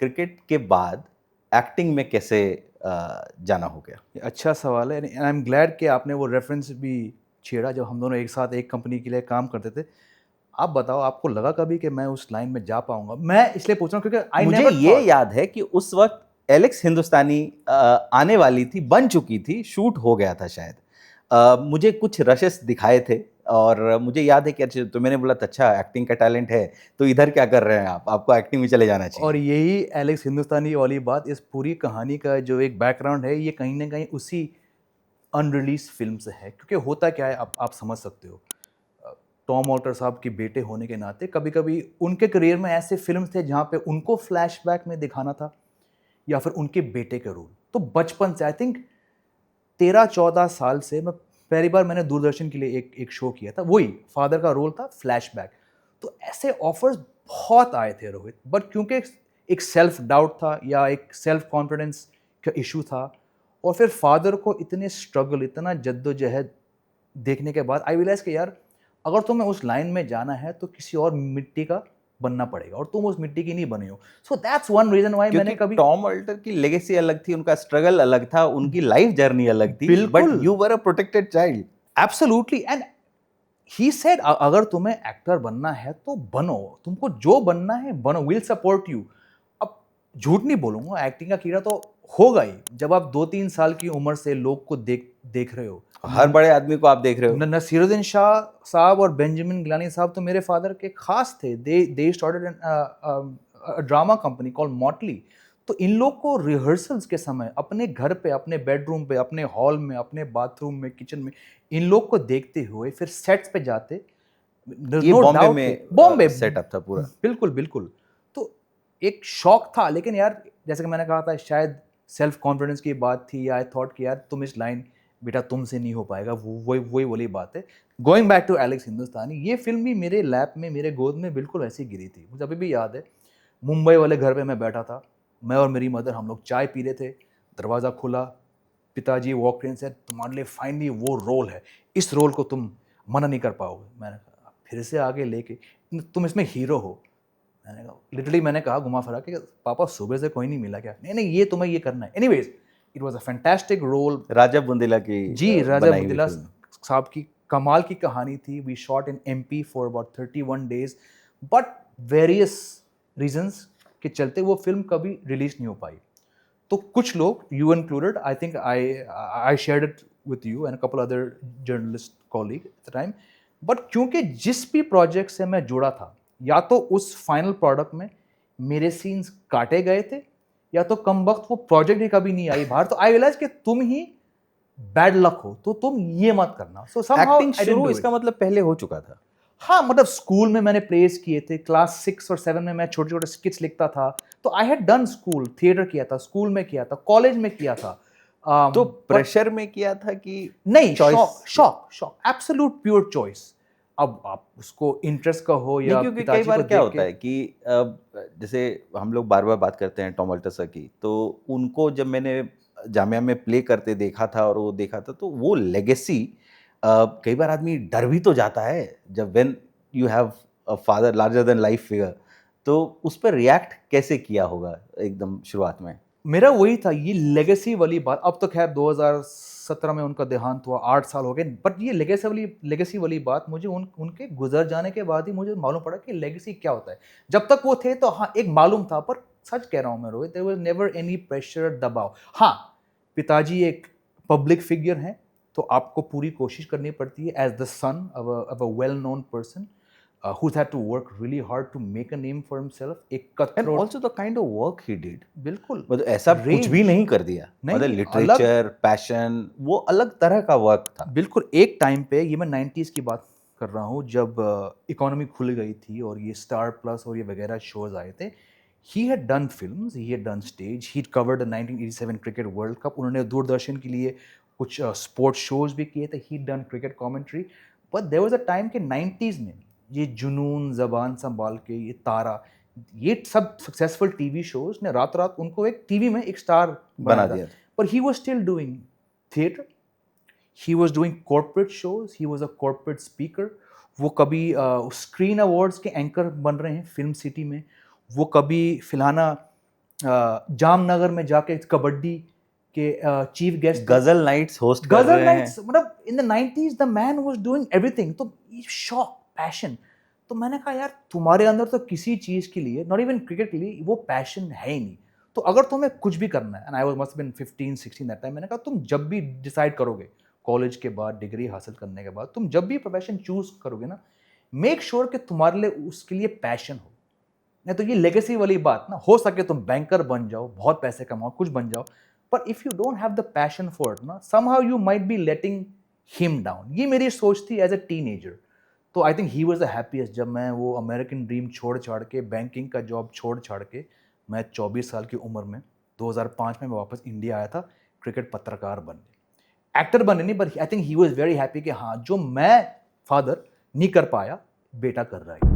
Cricket के बाद acting में कैसे जाना हो गया? ये अच्छा सवाल है, एंड आई एम ग्लैड कि आपने वो रेफरेंस भी छेड़ा जब हम दोनों एक साथ एक कंपनी के लिए काम करते थे। आप बताओ, आपको लगा कभी कि मैं उस लाइन में जा पाऊँगा? मैं इसलिए पूछ रहा हूँ क्योंकि आई मुझे नेवर ये थॉट। याद है कि उस वक्त एलेक्स हिंदुस्तानी आने वाली थी, बन चुकी थी, शूट हो गया था शायद। मुझे कुछ रशेस दिखाए थे और मुझे याद है कि अच्छा, तो मैंने बोला था, अच्छा एक्टिंग का टैलेंट है तो इधर क्या कर रहे हैं आप, आपको एक्टिंग में चले जाना और चाहिए। यही एलेक्स हिंदुस्तानी वाली बात, इस पूरी कहानी का जो एक बैकग्राउंड है, ये कहीं न कहीं उसी अनरिलीज़ फ़िल्म से है। क्योंकि होता क्या है, आप समझ सकते हो। टॉम वॉल्टर साहब के बेटे होने के नाते कभी-कभी उनके करियर में ऐसे फ़िल्म्स थे जहाँ पे उनको फ्लैशबैक में दिखाना था या फिर उनके बेटे का रोल। तो बचपन से आई थिंक 13-14 साल से मैं पहली बार मैंने दूरदर्शन के लिए एक शो किया था, वही फादर का रोल था, फ्लैशबैक। तो ऐसे ऑफ़र्स बहुत आए थे रोहित, बट क्योंकि एक सेल्फ डाउट था या एक सेल्फ कॉन्फिडेंस का इश्यू था, और फिर फादर को इतने स्ट्रगल, इतना जद्दोजहद देखने के बाद आई रियलाइज़ कि यार, अगर तुम्हें उस लाइन में जाना है तो किसी और मिट्टी का बनना पड़ेगा, और तुम उस मिट्टी की नहीं बने हो। So that's one reason why मैंने क्योंकि कभी। टॉम अल्टर की लेगेसी अलग थी, उनका स्ट्रगल अलग था, उनकी लाइफ जर्नी अलग थी, बट बिल्कुल, you were a protected child. Absolutely, and he said अगर तुम्हें एक्टर बनना है तो बनो, तुमको जो बनना है बनो, विल सपोर्ट यू। अब झूठ नहीं बोलूंगा, एक्टिंग का कीड़ा तो होगा ही जब आप 2-3 साल की उम्र से लोग को देख देख रहे हो। हर बड़े आदमी को आप देख रहे हो। नसीरुद्दीन शाह साहब और बेंजामिन गिलानी साहब तो मेरे फादर के खास थे। They started drama company called Motley. तो इन लोग को रिहर्सल्स के समय अपने घर पे, अपने बेडरूम पे, अपने हॉल में, अपने बाथरूम में, किचन में, इन लोग को देखते हुए फिर सेट्स पे जाते। ये नो बॉम्बे डाउट में कि बॉम्बे, सेटअप था पूरा। बिल्कुल बिल्कुल। तो एक शौक था, लेकिन यार जैसे कि मैंने कहा था, शायद सेल्फ कॉन्फिडेंस की बात थी, या आई थॉट कि यार तुम इस लाइन, बेटा तुमसे नहीं हो पाएगा। वो वही वही वाली बात है। गोइंग बैक टू एलेक्स हिंदुस्तानी, ये फिल्म भी मेरे लैप में, मेरे गोद में बिल्कुल ऐसी गिरी थी। मुझे अभी भी याद है, मुंबई वाले घर पे मैं बैठा था, मैं और मेरी मदर, हम लोग चाय पी रहे थे, दरवाज़ा खुला, पिताजी वॉक इन से, तुम्हारे लिए फाइनली वो रोल है, इस रोल को तुम मना नहीं कर पाओगे। मैंने कहा फिर से आगे लेके, तुम इसमें हीरो हो। मैंने कहा, लिटरली मैंने कहा घुमा फिरा के, पापा सुबह से कोई नहीं मिला क्या? नहीं नहीं, ये तुम्हें ये करना है। Anyways, it was a fantastic role. Raja Bundela की जी, राजा बनाई हुई बुद्दीला फिल्म। साहब की कमाल की कहानी थी। We shot in MP for about 31 days, but various reasons के चलते वो फिल्म कभी रिलीज नहीं हो पाई। तो कुछ लोग, you included, I think I shared it with you and couple other journalist colleague at the time, but क्योंकि जिस भी प्रोजेक्ट से मैं जुड़ा था, या तो उस फाइनल प्रोडक्ट में मेरे सीन्स काटे गए थे, या तो कम वक्त वो प्रोजेक्ट ही कभी नहीं आई बाहर। तो आई रियलाइज कि तुम ही बैड लक हो, तो तुम ये मत करना। सो समहाउ एक्टिंग आई डिडंट शुरू डू इसका इट। मतलब पहले हो चुका था। हाँ, मतलब स्कूल में मैंने प्लेस किए थे, क्लास 6 और 7 में मैं छोटे-छोटे स्किट्स लिखता था। तो I had done school, theatre किया था, स्कूल में किया था, कॉलेज में किया था। तो बट प्रेशर में किया था कि नहीं, चॉइस शौक से? शौक शौक, एब्सोल्यूट प्योर चॉइस। अब आप उसको इंटरेस्ट का हो नहीं, या क्योंकि कई पिताजी बार को क्या देख होता के। है कि जैसे हम लोग बार-बार बात करते हैं टॉम अल्टर सर की, तो उनको जब मैंने जामिया में प्ले करते देखा था और वो देखा था, तो वो लेगेसी कई बार आदमी डर भी तो जाता है, जब when you have a father larger than life figure, तो उस पे रिएक्ट कैसे किया होगा एकदम शुरुआत में? मेरा वही था, ये लेगेसी वाली बात। अब तो खैर 2017 में उनका देहांत हुआ, 8 साल हो गए, बट ये लेगेसी वाली बात मुझे उनके गुजर जाने के बाद ही मुझे मालूम पड़ा कि लेगेसी क्या होता है। जब तक वो थे तो हाँ, एक मालूम था, पर सच कह रहा हूँ मैं Rohit, there was never any pressure, दबाव। हाँ, पिताजी एक पब्लिक फिगर हैं, तो आपको पूरी कोशिश करनी पड़ती है as the son of a well known person who's had to work really hard to make a name for himself, एक and cutthroat. Also the kind of work he did, बिल्कुल, मतलब ऐसा कुछ भी रेंज। नहीं कर दिया, नहीं मतलब नहीं, अलग। लिटरेचर, पैशन, वो अलग तरह का वर्क था। बिल्कुल, एक टाइम पे, ये मैं 90s की बात कर रहा हूँ, जब इकोनॉमी खुल गई थी और ये स्टार प्लस और ये वगैरह शोज आए थे। He had done films, he had done stage, he had covered the 1987 cricket world cup. उन्होंने दूरदर्शन के लिए कुछ स्पोर्ट्स शोज भी किए थे, he had done cricket commentary. But there was a time के 90s में, ये जुनून, ज़बान संभाल के, ये तारा, ये सब सक्सेसफुल टीवी शोज ने रात रात उनको एक टीवी में एक स्टार बना बनाया था। दिया था। पर he was still doing theatre, he was doing corporate shows, he was a corporate speaker. वो कभी स्क्रीन अवार्ड्स के एंकर बन रहे हैं फिल्म सिटी में, वो कभी फिलहाना जामनगर में जाके कबड्डी के चीफ गेस्ट थे। गजल नाइट्स होस्ट कर गजल रहे हैं। नाइट्स, मतलब in the 90s the man was doing everything. तो शौक, पैशन। तो मैंने कहा यार तुम्हारे अंदर तो किसी चीज के लिए, नॉट इवन क्रिकेट के लिए, वो पैशन है ही नहीं। तो अगर तुम्हें कुछ भी करना है, and I was must been 15 16 that time, मैंने कहा तुम जब भी डिसाइड करोगे कॉलेज के बाद, डिग्री हासिल करने के बाद, तुम जब भी प्रोफेशन चूज करोगे ना, मेक श्योर कि तुम्हारे लिए उसके लिए पैशन हो। नहीं तो ये लेगेसी वाली बात ना, हो सके तुम बैंकर बन जाओ, बहुत पैसे कमाओ, कुछ बन जाओ, पर if you don't have the passion for it ना, somehow you might be letting him down. ये मेरी सोच थी एज अ टीनेजर। तो I think he was the happiest जब मैं वो अमेरिकन ड्रीम छोड़ छाड़ के, बैंकिंग का जॉब छोड़ छाड़ के, मैं 24 साल की उम्र में 2005 में मैं वापस इंडिया आया था क्रिकेट पत्रकार बनने, एक्टर बनने नहीं, पर आई think he was very happy कि हाँ जो मैं फादर नहीं कर पाया, बेटा कर रहा है।